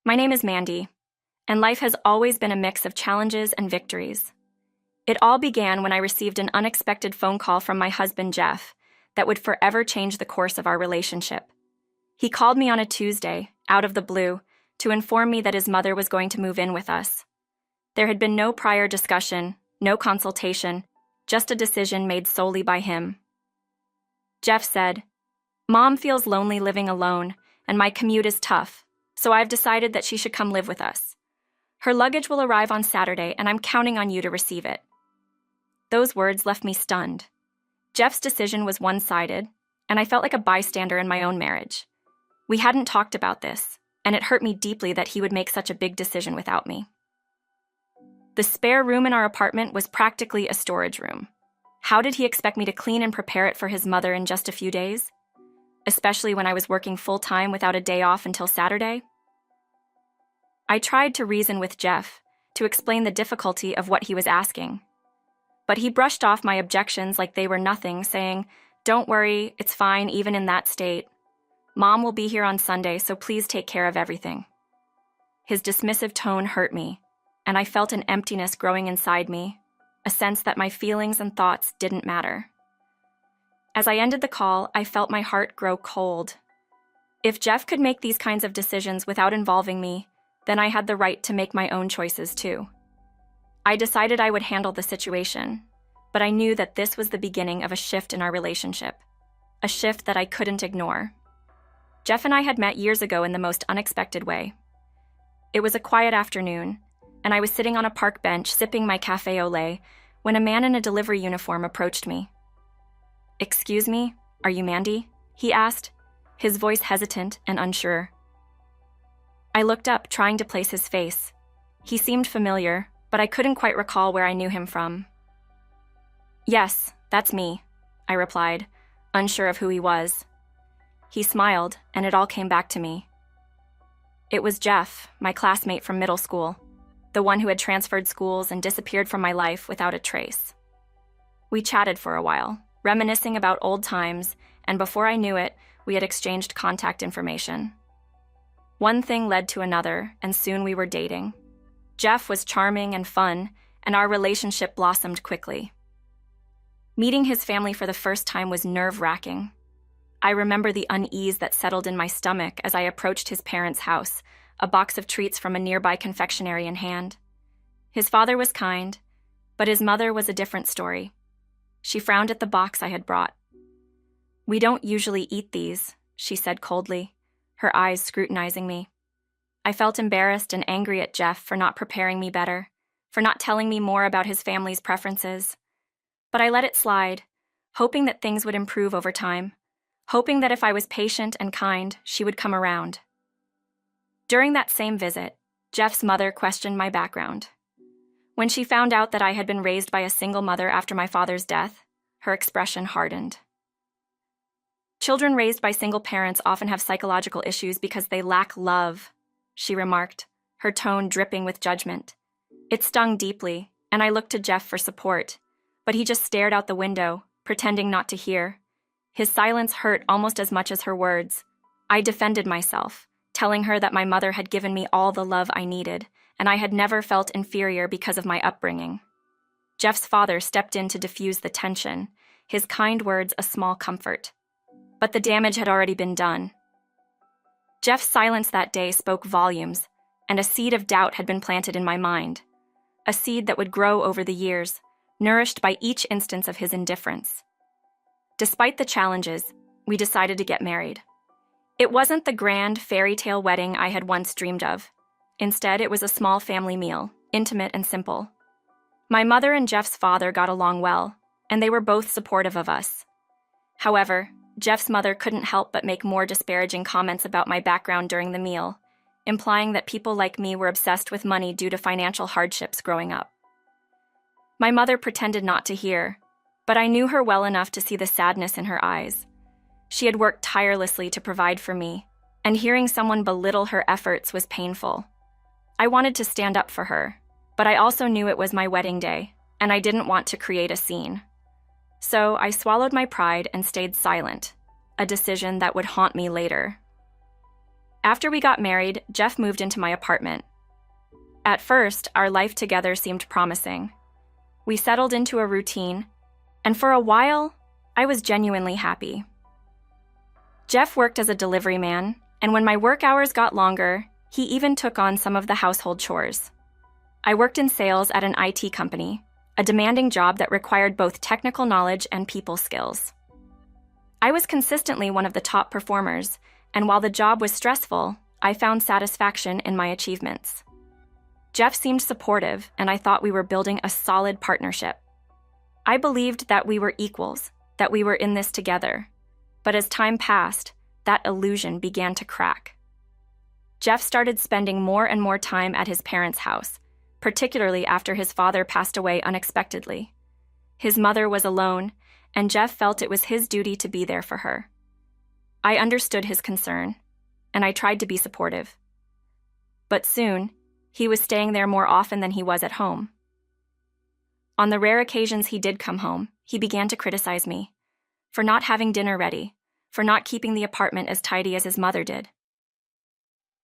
My name is Mandy, and life has always been a mix of challenges and victories. It all began when I received an unexpected phone call from my husband, Jeff, that would forever change the course of our relationship. He called me on a Tuesday, out of the blue, to inform me that his mother was going to move in with us. There had been no prior discussion, no consultation, just a decision made solely by him. Jeff said, "Mom feels lonely living alone, and my commute is tough, so I've decided that she should come live with us. Her luggage will arrive on Saturday, and I'm counting on you to receive it." Those words left me stunned. Jeff's decision was one-sided, and I felt like a bystander in my own marriage. We hadn't talked about this, and it hurt me deeply that he would make such a big decision without me. The spare room in our apartment was practically a storage room. How did he expect me to clean and prepare it for his mother in just a few days? Especially when I was working full-time without a day off until Saturday? I tried to reason with Jeff, to explain the difficulty of what he was asking. But he brushed off my objections like they were nothing, saying, "Don't worry, it's fine even in that state. Mom will be here on Sunday, so please take care of everything." His dismissive tone hurt me, and I felt an emptiness growing inside me, a sense that my feelings and thoughts didn't matter. As I ended the call, I felt my heart grow cold. If Jeff could make these kinds of decisions without involving me, then I had the right to make my own choices too. I decided I would handle the situation, but I knew that this was the beginning of a shift in our relationship, a shift that I couldn't ignore. Jeff and I had met years ago in the most unexpected way. It was a quiet afternoon, and I was sitting on a park bench sipping my café au lait when a man in a delivery uniform approached me. "Excuse me, are you Mandy?" he asked, his voice hesitant and unsure. I looked up, trying to place his face. He seemed familiar, but I couldn't quite recall where I knew him from. "Yes, that's me," I replied, unsure of who he was. He smiled, and it all came back to me. It was Jeff, my classmate from middle school, the one who had transferred schools and disappeared from my life without a trace. We chatted for a while, reminiscing about old times, and before I knew it, we had exchanged contact information. One thing led to another, and soon we were dating. Jeff was charming and fun, and our relationship blossomed quickly. Meeting his family for the first time was nerve-wracking. I remember the unease that settled in my stomach as I approached his parents' house, a box of treats from a nearby confectionery in hand. His father was kind, but his mother was a different story. She frowned at the box I had brought. "We don't usually eat these," she said coldly, her eyes scrutinizing me. I felt embarrassed and angry at Jeff for not preparing me better, for not telling me more about his family's preferences. But I let it slide, hoping that things would improve over time, hoping that if I was patient and kind, she would come around. During that same visit, Jeff's mother questioned my background. When she found out that I had been raised by a single mother after my father's death, her expression hardened. "Children raised by single parents often have psychological issues because they lack love," she remarked, her tone dripping with judgment. It stung deeply, and I looked to Jeff for support, but he just stared out the window, pretending not to hear. His silence hurt almost as much as her words. I defended myself, telling her that my mother had given me all the love I needed, and I had never felt inferior because of my upbringing. Jeff's father stepped in to diffuse the tension, his kind words a small comfort. But the damage had already been done. Jeff's silence that day spoke volumes, and a seed of doubt had been planted in my mind, a seed that would grow over the years, nourished by each instance of his indifference. Despite the challenges, we decided to get married. It wasn't the grand fairy tale wedding I had once dreamed of. Instead, it was a small family meal, intimate and simple. My mother and Jeff's father got along well, and they were both supportive of us. However, Jeff's mother couldn't help but make more disparaging comments about my background during the meal, implying that people like me were obsessed with money due to financial hardships growing up. My mother pretended not to hear, but I knew her well enough to see the sadness in her eyes. She had worked tirelessly to provide for me, and hearing someone belittle her efforts was painful. I wanted to stand up for her, but I also knew it was my wedding day, and I didn't want to create a scene. So I swallowed my pride and stayed silent, a decision that would haunt me later. After we got married, Jeff moved into my apartment. At first, our life together seemed promising. We settled into a routine, and for a while, I was genuinely happy. Jeff worked as a delivery man, and when my work hours got longer, he even took on some of the household chores. I worked in sales at an IT company, a demanding job that required both technical knowledge and people skills. I was consistently one of the top performers, and while the job was stressful, I found satisfaction in my achievements. Jeff seemed supportive, and I thought we were building a solid partnership. I believed that we were equals, that we were in this together. But as time passed, that illusion began to crack. Jeff started spending more and more time at his parents' house, particularly after his father passed away unexpectedly. His mother was alone, and Jeff felt it was his duty to be there for her. I understood his concern, and I tried to be supportive. But soon, he was staying there more often than he was at home. On the rare occasions he did come home, he began to criticize me for not having dinner ready, for not keeping the apartment as tidy as his mother did.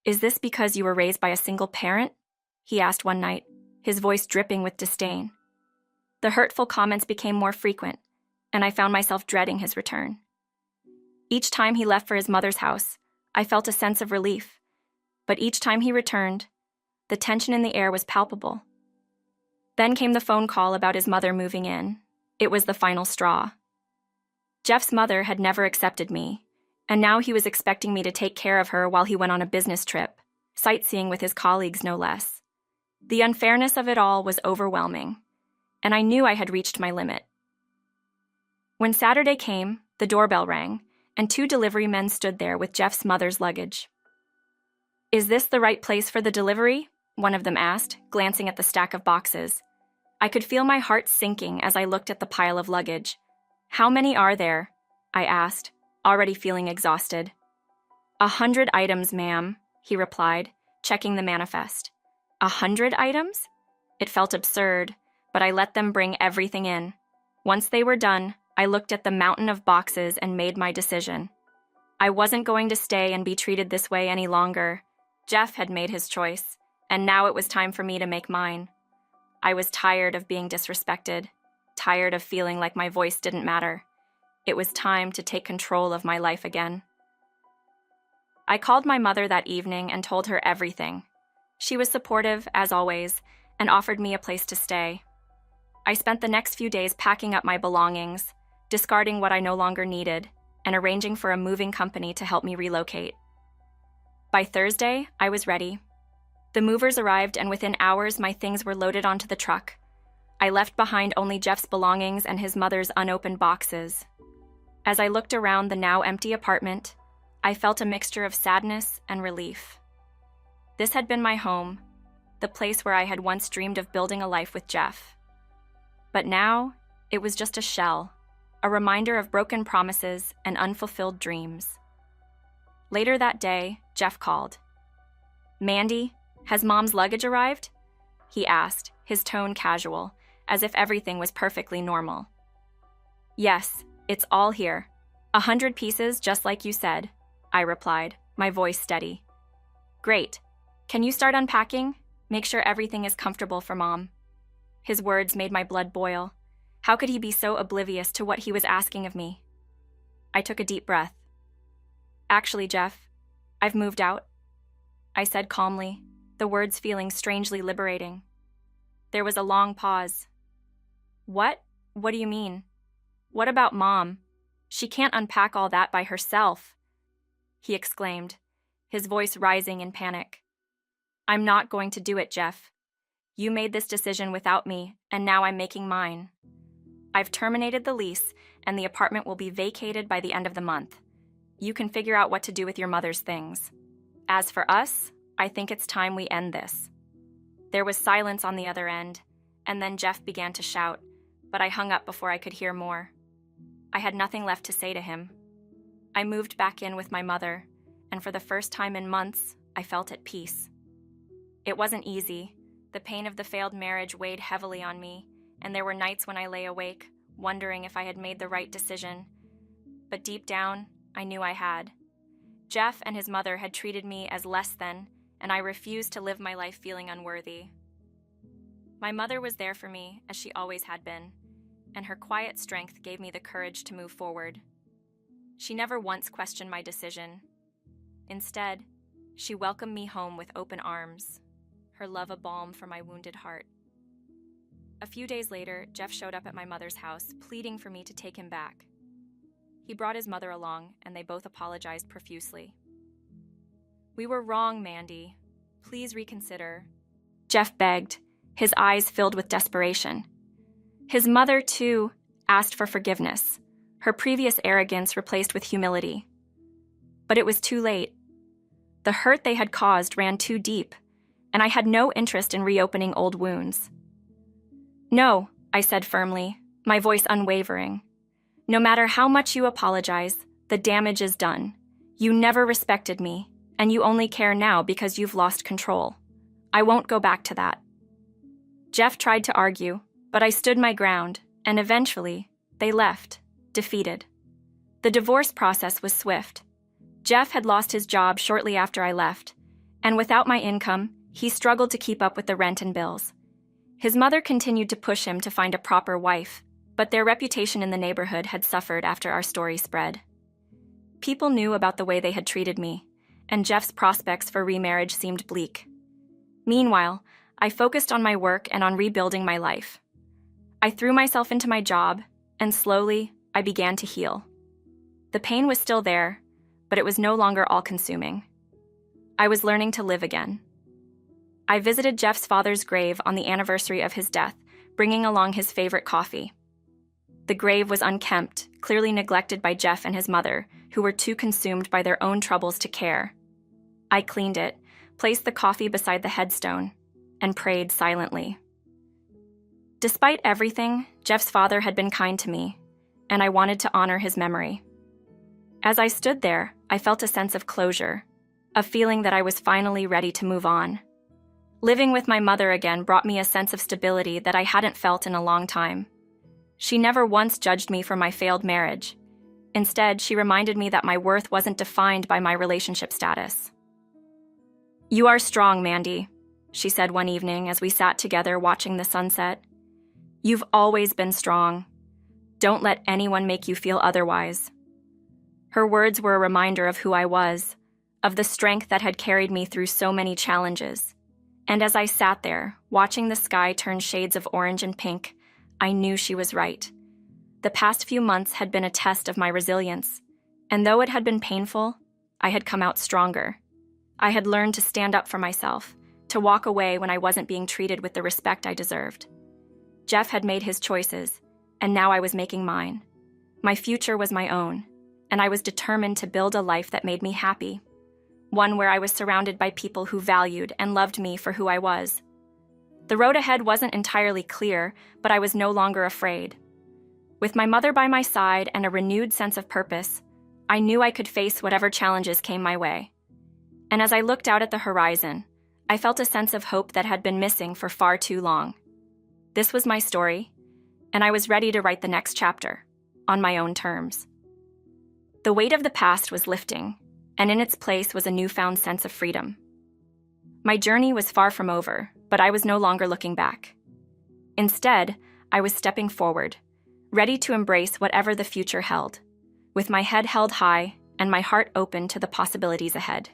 "Is this because you were raised by a single parent?" he asked one night, his voice dripping with disdain. The hurtful comments became more frequent, and I found myself dreading his return. Each time he left for his mother's house, I felt a sense of relief, but each time he returned, the tension in the air was palpable. Then came the phone call about his mother moving in. It was the final straw. Jeff's mother had never accepted me, and now he was expecting me to take care of her while he went on a business trip, sightseeing with his colleagues no less. The unfairness of it all was overwhelming, and I knew I had reached my limit. When Saturday came, the doorbell rang, and 2 delivery men stood there with Jeff's mother's luggage. "Is this the right place for the delivery?" one of them asked, glancing at the stack of boxes. I could feel my heart sinking as I looked at the pile of luggage. "How many are there?" I asked, already feeling exhausted. 100 items, ma'am," he replied, checking the manifest. 100 items? It felt absurd, but I let them bring everything in. Once they were done, I looked at the mountain of boxes and made my decision. I wasn't going to stay and be treated this way any longer. Jeff had made his choice, and now it was time for me to make mine. I was tired of being disrespected, tired of feeling like my voice didn't matter. It was time to take control of my life again. I called my mother that evening and told her everything. She was supportive, as always, and offered me a place to stay. I spent the next few days packing up my belongings, discarding what I no longer needed, and arranging for a moving company to help me relocate. By Thursday, I was ready. The movers arrived, and within hours, my things were loaded onto the truck. I left behind only Jeff's belongings and his mother's unopened boxes. As I looked around the now empty apartment, I felt a mixture of sadness and relief. This had been my home, the place where I had once dreamed of building a life with Jeff. But now, it was just a shell, a reminder of broken promises and unfulfilled dreams. Later that day, Jeff called. "Mandy, has Mom's luggage arrived?" he asked, his tone casual, as if everything was perfectly normal. "Yes, it's all here. 100 pieces, just like you said," I replied, my voice steady. "Great. Can you start unpacking? Make sure everything is comfortable for Mom." His words made my blood boil. How could he be so oblivious to what he was asking of me? I took a deep breath. "Actually, Jeff, I've moved out," I said calmly, the words feeling strangely liberating. There was a long pause. "What? What do you mean? What about Mom? She can't unpack all that by herself," he exclaimed, his voice rising in panic. "I'm not going to do it, Jeff. You made this decision without me, and now I'm making mine. I've terminated the lease, and the apartment will be vacated by the end of the month. You can figure out what to do with your mother's things. As for us, I think it's time we end this." There was silence on the other end, and then Jeff began to shout, but I hung up before I could hear more. I had nothing left to say to him. I moved back in with my mother, and for the first time in months, I felt at peace. It wasn't easy. The pain of the failed marriage weighed heavily on me, and there were nights when I lay awake, wondering if I had made the right decision. But deep down, I knew I had. Jeff and his mother had treated me as less than, and I refused to live my life feeling unworthy. My mother was there for me, as she always had been, and her quiet strength gave me the courage to move forward. She never once questioned my decision. Instead, she welcomed me home with open arms, her love a balm for my wounded heart. A few days later, Jeff showed up at my mother's house, pleading for me to take him back. He brought his mother along, and they both apologized profusely. "We were wrong, Mandy. Please reconsider," Jeff begged, his eyes filled with desperation. His mother, too, asked for forgiveness, her previous arrogance replaced with humility. But it was too late. The hurt they had caused ran too deep, and I had no interest in reopening old wounds. "No," I said firmly, my voice unwavering. "No matter how much you apologize, the damage is done. You never respected me, and you only care now because you've lost control. I won't go back to that." Jeff tried to argue, but I stood my ground, and eventually, they left, defeated. The divorce process was swift. Jeff had lost his job shortly after I left, and without my income, he struggled to keep up with the rent and bills. His mother continued to push him to find a proper wife, but their reputation in the neighborhood had suffered after our story spread. People knew about the way they had treated me, and Jeff's prospects for remarriage seemed bleak. Meanwhile, I focused on my work and on rebuilding my life. I threw myself into my job, and slowly, I began to heal. The pain was still there, but it was no longer all-consuming. I was learning to live again. I visited Jeff's father's grave on the anniversary of his death, bringing along his favorite coffee. The grave was unkempt, clearly neglected by Jeff and his mother, who were too consumed by their own troubles to care. I cleaned it, placed the coffee beside the headstone, and prayed silently. Despite everything, Jeff's father had been kind to me, and I wanted to honor his memory. As I stood there, I felt a sense of closure, a feeling that I was finally ready to move on. Living with my mother again brought me a sense of stability that I hadn't felt in a long time. She never once judged me for my failed marriage. Instead, she reminded me that my worth wasn't defined by my relationship status. "You are strong, Mandy," she said one evening as we sat together watching the sunset. "You've always been strong. Don't let anyone make you feel otherwise." Her words were a reminder of who I was, of the strength that had carried me through so many challenges. And as I sat there, watching the sky turn shades of orange and pink, I knew she was right. The past few months had been a test of my resilience, and though it had been painful, I had come out stronger. I had learned to stand up for myself, to walk away when I wasn't being treated with the respect I deserved. Jeff had made his choices, and now I was making mine. My future was my own, and I was determined to build a life that made me happy. One where I was surrounded by people who valued and loved me for who I was. The road ahead wasn't entirely clear, but I was no longer afraid. With my mother by my side and a renewed sense of purpose, I knew I could face whatever challenges came my way. And as I looked out at the horizon, I felt a sense of hope that had been missing for far too long. This was my story, and I was ready to write the next chapter, on my own terms. The weight of the past was lifting, and in its place was a newfound sense of freedom. My journey was far from over, but I was no longer looking back. Instead, I was stepping forward, ready to embrace whatever the future held, with my head held high and my heart open to the possibilities ahead.